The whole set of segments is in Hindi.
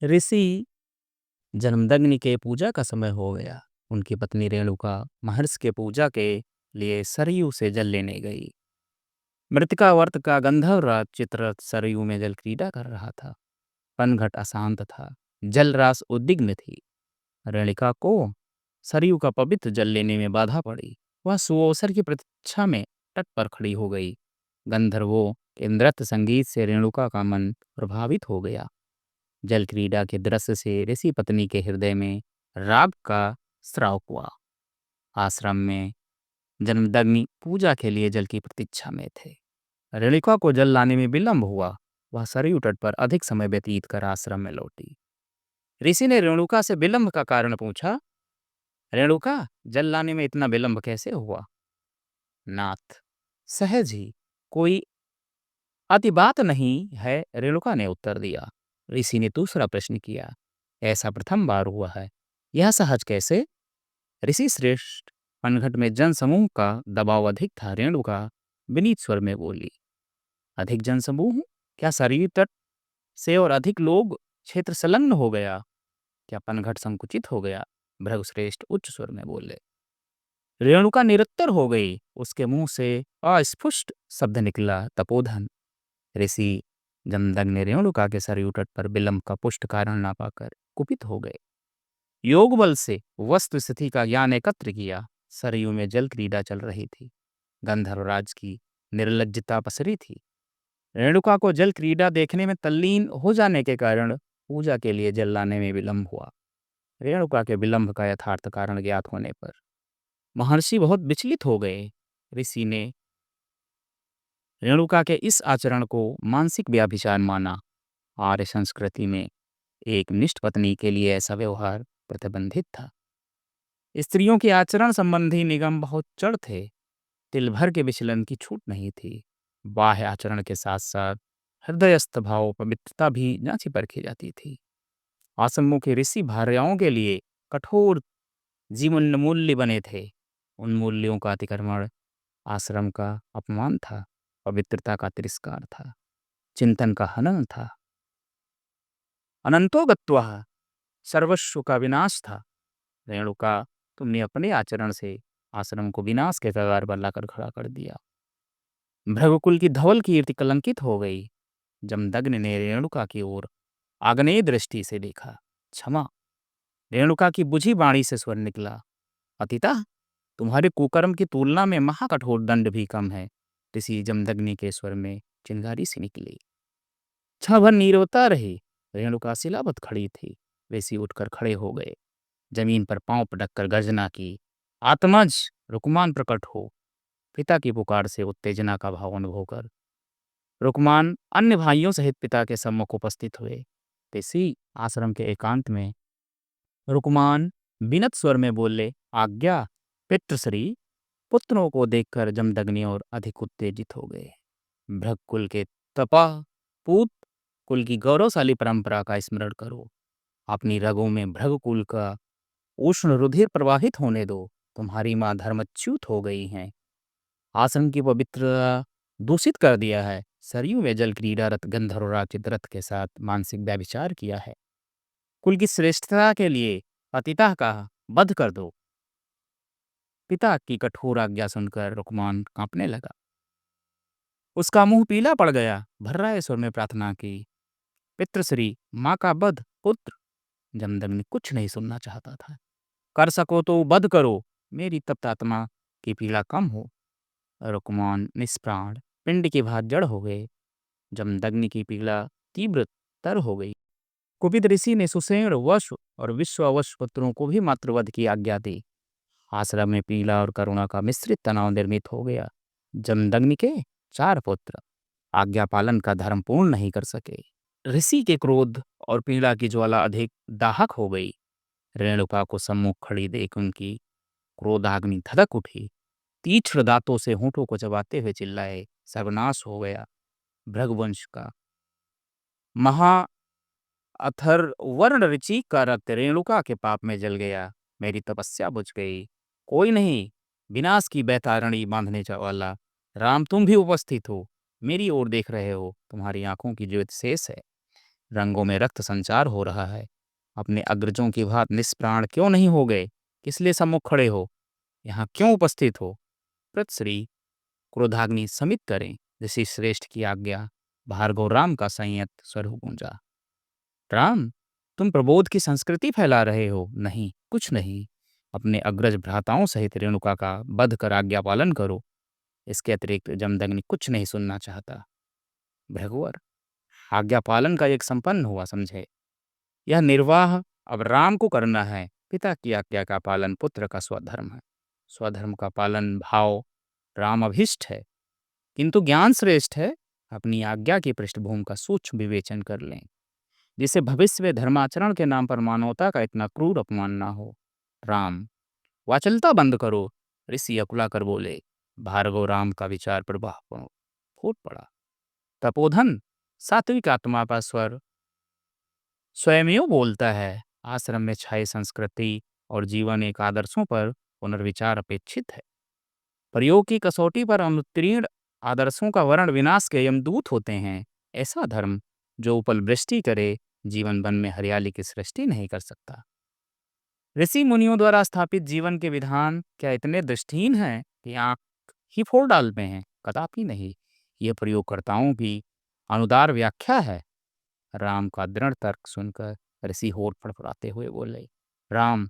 ऋषि जमदग्नि के पूजा का समय हो गया। उनकी पत्नी रेणुका महर्षि के पूजा के लिए सरयू से जल लेने गई। मृतिका वर्त का गंधर्व राज चित्ररथ सरयू में जल क्रीड़ा कर रहा था। पनघट अशांत था, जल रास उद्विग्न थी। रेणुका को सरयू का पवित्र जल लेने में बाधा पड़ी। वह सुअवसर की प्रतीक्षा में तट पर खड़ी हो गई। गंधर्वों के नृत्य संगीत से रेणुका का मन प्रभावित हो गया। जल क्रीड़ा के दृश्य से ऋषि पत्नी के हृदय में राग का स्राव हुआ। आश्रम में जमदग्नि पूजा के लिए जल की प्रतीक्षा में थे। रेणुका को जल लाने में विलंब हुआ। वह सरयू तट पर अधिक समय व्यतीत कर आश्रम में लौटी। ऋषि ने रेणुका से विलंब का कारण पूछा। रेणुका, जल लाने में इतना विलंब कैसे हुआ? नाथ, सहज ही, कोई अति बात नहीं है, रेणुका ने उत्तर दिया। ऋषि ने दूसरा प्रश्न किया। ऐसा प्रथम बार हुआ है, यह सहज कैसे? ऋषि श्रेष्ठ, पनघट में जन समूह का दबाव अधिक था। रेणुका विनीत स्वर में बोली। अधिक जन समूह? क्या सरयू तट से और अधिक लोग क्षेत्र संलग्न हो गया? क्या पनघट संकुचित हो गया? भृगुश्रेष्ठ उच्च स्वर में बोले। रेणुका निरुत्तर हो गई। उसके मुंह से अस्फुट शब्द निकला, तपोधन। ऋषि जमदग्नि रेणुका के सरयू तट पर विलंब का पुष्ट कारण ना पाकर कुपित हो गए। योग बल से वस्तु स्थिति का ज्ञान एकत्र किया। सरयू में जल क्रीड़ा चल रही थी। गंधर्वराज की निर्लज्जता पसरी थी। रेणुका को जल क्रीड़ा देखने में तल्लीन हो जाने के कारण पूजा के लिए जल लाने में विलंब हुआ। रेणुका के विलंब का यथार्थ कारण ज्ञात होने पर महर्षि बहुत विचलित हो गए। ऋषि ने रेणुका के इस आचरण को मानसिक व्याभिचार माना। आर्य संस्कृति में एक निष्ठ पत्नी के लिए ऐसा व्यवहार प्रतिबंधित था। स्त्रियों के आचरण संबंधी निगम बहुत जड़ थे। तिल भर के विचलन की छूट नहीं थी। बाह्य आचरण के साथ साथ हृदयस्थ भाव पवित्रता भी जांची परखी जाती थी। आश्रमों के ऋषि भार्याओं के लिए कठोर जीवन मूल्य बने थे। उन मूल्यों का अतिक्रमण आश्रम का अपमान था, पवित्रता का तिरस्कार था, चिंतन का हनन था, अनंतो गत्वा सर्वस्व का विनाश था। रेणुका, तुमने अपने आचरण से आश्रम को विनाश के कगार पर लाकर खड़ा कर दिया। भृगुकुल की धवल कीर्ति कलंकित हो गई। जमदग्नि ने रेणुका की ओर आग्नेय दृष्टि से देखा। क्षमा। रेणुका की बुझी वाणी से स्वर निकला। अतिता, तुम्हारे कुकर्म की तुलना में महाकठोर दंड भी कम है। ऋषि जमदग्नि के स्वर में चिंगारी सी निकली। क्षण भर नीरवता रही। रेणुका शिलावत खड़ी थी। ऋषि उठकर खड़े हो गए। जमीन पर पांव पटक कर गर्जना की। आत्मज, रुकमान प्रकट हो। पिता की पुकार से उत्तेजना का भाव अनुभव कर रुकमान अन्य भाइयों सहित पिता के सम्मुख उपस्थित हुए। ऋषि आश्रम के एकांत में रुकमान विनत स्वर में बोले, आज्ञा पितृश्री। पुत्रों को देखकर जमदग्नि और अधिक उत्तेजित हो गए। भृग कुल के तपा पूत कुल की गौरवशाली परंपरा का स्मरण करो। अपनी रगों में भृग कुल का उष्ण रुधिर प्रवाहित होने दो। तुम्हारी माँ धर्मच्युत हो गई हैं। आश्रम की पवित्रता दूषित कर दिया है। सरयू में जल क्रीड़ारत गंधर्वराज चित्ररथ के साथ मानसिक व्यभिचार किया है। कुल की श्रेष्ठता के लिए पतिता का वध कर दो। पिता की कठोर आज्ञा सुनकर रुकमान कांपने लगा। उसका मुंह पीला पड़ गया। भर्राए स्वर में प्रार्थना की, पितृश्री, माँ का वध पुत्र। जमदग्नि कुछ नहीं सुनना चाहता था। कर सको तो वध करो, मेरी तप्त आत्मा की पीड़ा कम हो। रुकमान निष्प्राण पिंड की भांति जड़ हो गए। जमदग्नि की पीड़ा तीव्रतर हो गई। कुपित ऋषि ने सुषेण वश और विश्वावश पुत्रों को भी मातृवध की आज्ञा दी। आश्रम में पीड़ा और करुणा का मिश्रित तनाव निर्मित हो गया। जमदग्नि के 4 पुत्र आज्ञा पालन का धर्म पूर्ण नहीं कर सके। ऋषि के क्रोध और पीड़ा की ज्वाला अधिक दाहक हो गई। रेणुका को सम्मुख खड़ी देख उनकी क्रोधाग्नि धधक उठी। तीक्ष्ण दांतों से होंठों को चबाते हुए चिल्लाए, सर्वनाश हो गया। भृगवंश का महा अथर्वर्ण ऋचि का रक्त रेणुका के पाप में जल गया। मेरी तपस्या बुझ गई। कोई नहीं, विनाश की बैतारणी बांधने वाला राम, तुम भी उपस्थित हो, मेरी ओर देख रहे हो। तुम्हारी आंखों की ज्योति शेष है। रंगों में रक्त संचार हो रहा है। अपने अग्रजों की भांति निष्प्राण क्यों नहीं हो गए? किस लिए सम्मुख खड़े हो? यहाँ क्यों उपस्थित हो? पृथ्वी क्रोधाग्नि समित करें। ऋषि श्रेष्ठ की आज्ञा। भार्गव राम का संयत स्वर गूंजा। राम, तुम प्रबोध की संस्कृति फैला रहे हो? नहीं, कुछ नहीं। अपने अग्रज भ्राताओं सहित रेणुका का वध कर आज्ञा पालन करो। इसके अतिरिक्त जमदग्नि कुछ नहीं सुनना चाहता। भृगुवर, आज्ञा पालन का एक संपन्न हुआ समझे। यह निर्वाह अब राम को करना है। पिता की आज्ञा का पालन पुत्र का स्वधर्म है। स्वधर्म का पालन भाव राम अभिष्ट है, किंतु ज्ञान श्रेष्ठ है। अपनी आज्ञा की पृष्ठभूमि का सूक्ष्म विवेचन कर लें, जिसे भविष्य में धर्माचरण के नाम पर मानवता का इतना क्रूर अपमान ना हो। राम, वाचलता बंद करो। ऋषि अकुला कर बोले। भार्गव राम का विचार प्रवाह फूट पड़ा। तपोधन, सात्विक आत्मा का स्वर स्वयं बोलता है। आश्रम में छाई संस्कृति और जीवन एक आदर्शों पर पुनर्विचार अपेक्षित है। प्रयोग की कसौटी पर अनुत्तीर्ण आदर्शों का वर्ण विनाश के यमदूत होते हैं। ऐसा धर्म जो उपल वृष्टि करे, जीवन वन में हरियाली की सृष्टि नहीं कर सकता। ऋषि मुनियों द्वारा स्थापित जीवन के विधान क्या इतने दृष्टिहीन हैं कि आंख ही फोड़ डालते हैं? कदापि नहीं। ये प्रयोगकर्ताओं की अनुदार व्याख्या है। राम का दृढ़ तर्क सुनकर ऋषि होठ फड़फड़ाते हुए बोले। राम,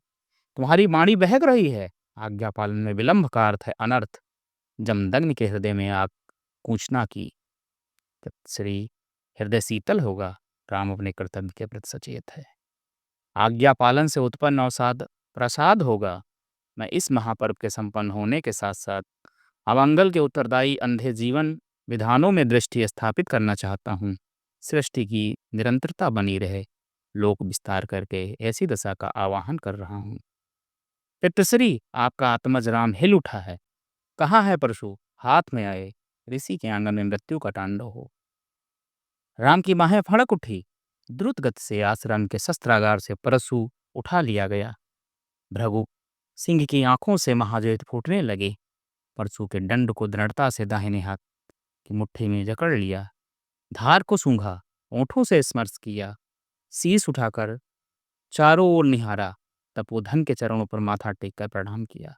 तुम्हारी वाणी बहक रही है। आज्ञा पालन में विलंब का अर्थ है अनर्थ। जमदग्नि के हृदय में आग कूचना की श्री हृदय शीतल होगा। राम अपने कर्तव्य के प्रति सचेत है। आज्ञा पालन से उत्पन्न अवसाद प्रसाद होगा। मैं इस महापर्व के संपन्न होने के साथ साथ अमंगल के उत्तरदायी अंधे जीवन विधानों में दृष्टि स्थापित करना चाहता हूँ। सृष्टि की निरंतरता बनी रहे, लोक विस्तार करके ऐसी दशा का आवाहन कर रहा हूँ। पितृश्री, आपका आत्मज राम हिल उठा है। कहाँ है परशु? हाथ में आए। ऋषि के आंगन में मृत्यु का तांडव हो। राम की बाहें फड़क उठी। द्रुत गति से आश्रम के शस्त्रागार से परशु उठा लिया गया। भृगु सिंह की आंखों से महाज्योत फूटने लगे। परशु के दंड को दृढ़ता से दाहिने हाथ की मुट्ठी में जकड़ लिया। धार को सूंघा, ओंठों से स्पर्श किया, शीश उठाकर चारों ओर निहारा, तपोधन के चरणों पर माथा टेक कर प्रणाम किया।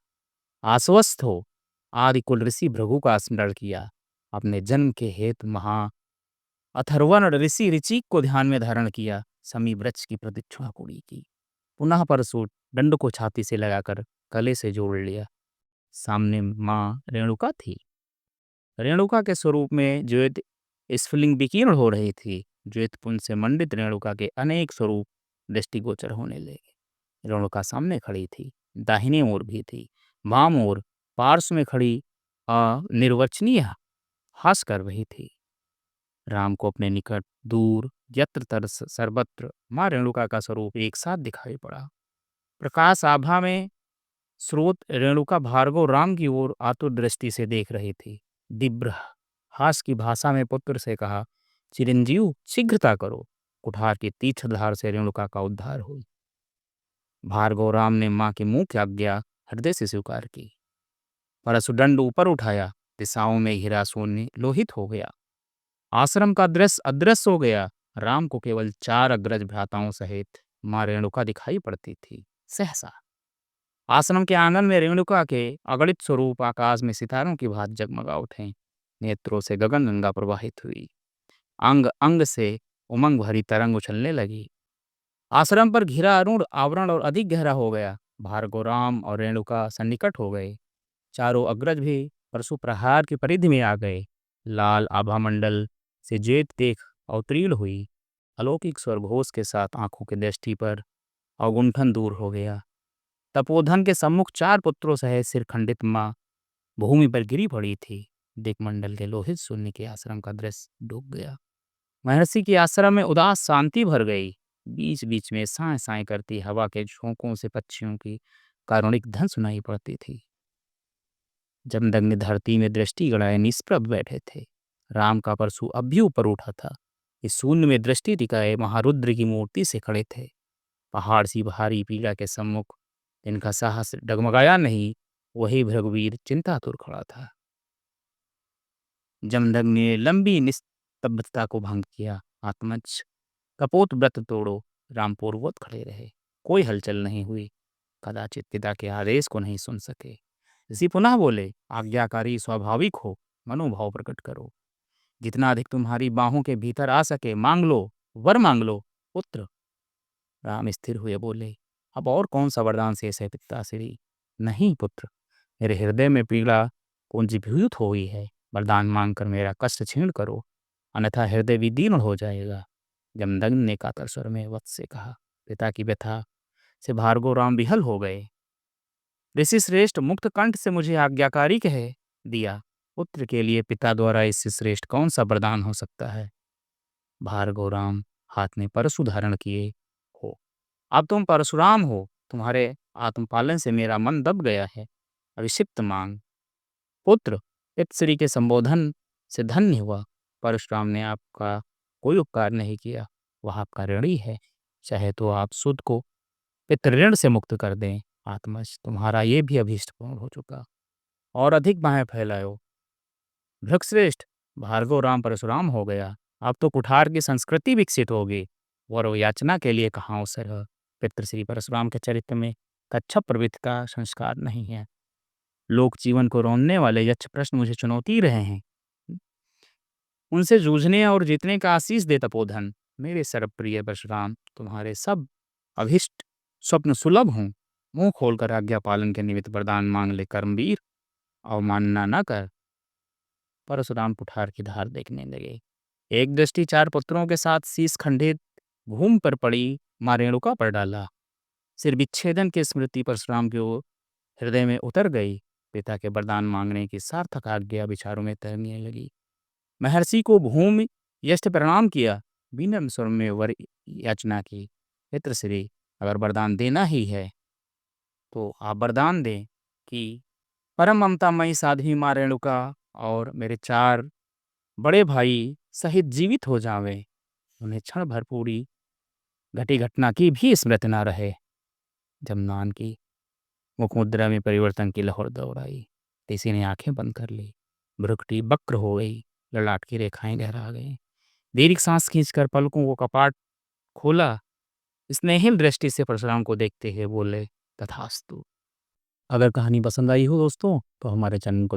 आश्वस्त हो, आदि कुल ऋषि भृगु का स्मरण किया। अपने जन्म के हेतु महा अथर्वण ऋषि ऋचिक को ध्यान में धारण किया। समी वृक्ष की प्रदक्षिणा पूरी की। पुनः परशु दंड को छाती से लगाकर गले से जोड़ लिया। सामने माँ रेणुका थी। रेणुका के स्वरूप में ज्योत स्फुलिंग विकीर्ण हो रही थी। ज्योत पुंज से मंडित रेणुका के अनेक स्वरूप दृष्टिगोचर होने लगे। रेणुका सामने खड़ी थी, दाहिने ओर भी थी, वाम ओर पार्श्व में खड़ी निर्वचनीय हास कर रही थी। राम को अपने निकट, दूर, यत्र तत्र सर्वत्र माँ रेणुका का स्वरूप एक साथ दिखाई पड़ा। प्रकाश आभा में स्रोत रेणुका भार्गव राम की ओर आतुर दृष्टि से देख रही थी। दिव्य हास की भाषा में पुत्र से कहा, चिरंजीव शीघ्रता करो। कुठार की तीक्ष्ण धार से रेणुका का उद्धार हुई। भार्गव राम ने माँ के मुंह की आज्ञा हृदय से स्वीकार की। परशुदंड ऊपर उठाया। दिशाओं में हीरा सोने लोहित हो गया। आश्रम का दृश्य अदृश्य हो गया। राम को केवल 4 अग्रज भ्राताओं सहित माँ रेणुका दिखाई पड़ती थी। सहसा आश्रम के आंगन में रेणुका के अगणित स्वरूप आकाश में सितारों की भांति जगमगा उठे। नेत्रों से गगन गंगा प्रवाहित हुई। अंग अंग से उमंग भरी तरंग उछलने लगी। आश्रम पर घिरा अरुण आवरण और अधिक गहरा हो गया। भार्गव राम और रेणुका सन्निकट हो गए। चारों अग्रज भी परशु प्रहार की परिधि में आ गए। लाल आभा मंडल से ज्योत देख अवतीर्ण हुई। अलौकिक स्वर घोष के साथ आंखों की दृष्टि पर अवगुंठन दूर हो गया। तपोधन के सम्मुख 4 पुत्रों सहित सिर खंडित माँ भूमि पर गिरी पड़ी थी। दिक्मंडल के लोहित शून्य के आश्रम का दृश्य डूब गया। महर्षि के आश्रम में उदास शांति भर गई। बीच बीच में साए साए करती हवा के झोंकों से पक्षियों की कारुणिक धन सुनाई पड़ती थी। जमदग्नि धरती में दृष्टि गड़ाए निष्प्रभ बैठे थे। राम का परशु अब भी ऊपर उठा था। इस शून्य में दृष्टि टिकाए महारुद्र की मूर्ति से खड़े थे। पहाड़ सी भारी पीड़ा के सम्मुख इनका साहस डगमगाया नहीं। वही भृगुवीर चिंतातुर खड़ा था। जमदग्नि ने लंबी निस्तब्धता को भंग किया। आत्मज, कपोत व्रत तोड़ो। राम पूर्ववत खड़े रहे, कोई हलचल नहीं हुई। कदाचित पिता के आदेश को नहीं सुन सके। ऋषि पुनः बोले, आज्ञाकारी स्वाभाविक हो, मनोभाव प्रकट करो। जितना अधिक तुम्हारी बाहों के भीतर आ सके मांग लो, वर मांग लो पुत्र। राम स्थिर हुए बोले, अब और कौन सा वरदान शेष है पिताश्री? नहीं पुत्र, मेरे हृदय में पीड़ा कुंजीभूत हो हुई है। वरदान मांगकर मेरा कष्ट छीण करो, अन्यथा हृदय विदीर्ण हो जाएगा। जमदग्नि ने कातर स्वर में वत्स से कहा। पिता की व्यथा से भार्गव राम विहल हो गए। ऋषि श्रेष्ठ मुक्त कंठ से मुझे आज्ञाकारी कह दिया। पुत्र के लिए पिता द्वारा इससे श्रेष्ठ कौन सा वरदान हो सकता है? भार्गव राम हाथ में परशु धारण किए हो। अब तुम परशुराम हो, तुम्हारे आत्मपालन से मेरा मन दब गया है। अभिषिक्त मांग। पुत्र पितश्री के संबोधन से धन्य हुआ। परशुराम ने आपका कोई उपकार नहीं किया, वह आपका ऋणी है। चाहे तो आप सुध को पितृऋण से मुक्त कर दें। आत्मज तुम्हारा ये भी अभीष्ट पूर्ण हो चुका, और अधिक बाहें फैलायो। भृगश्रेष्ठ भार्गव राम परशुराम हो गया। अब तो कुठार की संस्कृति विकसित होगी। वर याचना के लिए कहाँ अवसर है? पितृश्री परशुराम के चरित्र में कच्छप प्रवृत्ति का संस्कार नहीं है। लोक जीवन को रोनने वाले यक्ष प्रश्न मुझे चुनौती रहे हैं। उनसे जूझने और जीतने का आशीष दे तपोधन। मेरे सर्वप्रिय परशुराम, तुम्हारे सब अभिष्ट स्वप्न सुलभ हूँ। मुंह खोलकर आज्ञा पालन के निमित्त वरदान मांग ले कर्मवीर, अवमानना न कर। परशुराम कुठार की धार देखने लगे। एक दृष्टि चार पुत्रों के साथ शीश खंडित भूमि पर पड़ी मां रेणुका पर डाला। सिर विच्छेदन की स्मृति परशुराम के हृदय में उतर गई। पिता के वरदान मांगने की सार्थक आज्ञा विचारों में तैरने लगी। महर्षि को भूमि यष्ट प्रणाम किया, विनम्र स्वर में वर याचना की। पितृश्री, अगर वरदान देना ही है तो आप वरदान दें कि परम ममतामयी साध्वी मां रेणुका और मेरे चार बड़े भाई सहित जीवित हो जावें। उन्हें क्षण भर पूरी घटी घटना की भी स्मृति न रहे। जमनान की मुखमुद्रा में परिवर्तन की लहर दौड़ाई। ऋषि ने आंखें बंद कर ली। भ्रुकुटी वक्र हो गई, ललाट की रेखाएं गहरा गई। दीर्घ सांस खींचकर पलकों को कपाट खोला। स्नेहिल दृष्टि से परशुराम को देखते हुए बोले, तथास्तु। अगर कहानी पसंद आई हो दोस्तों तो हमारे चैनल को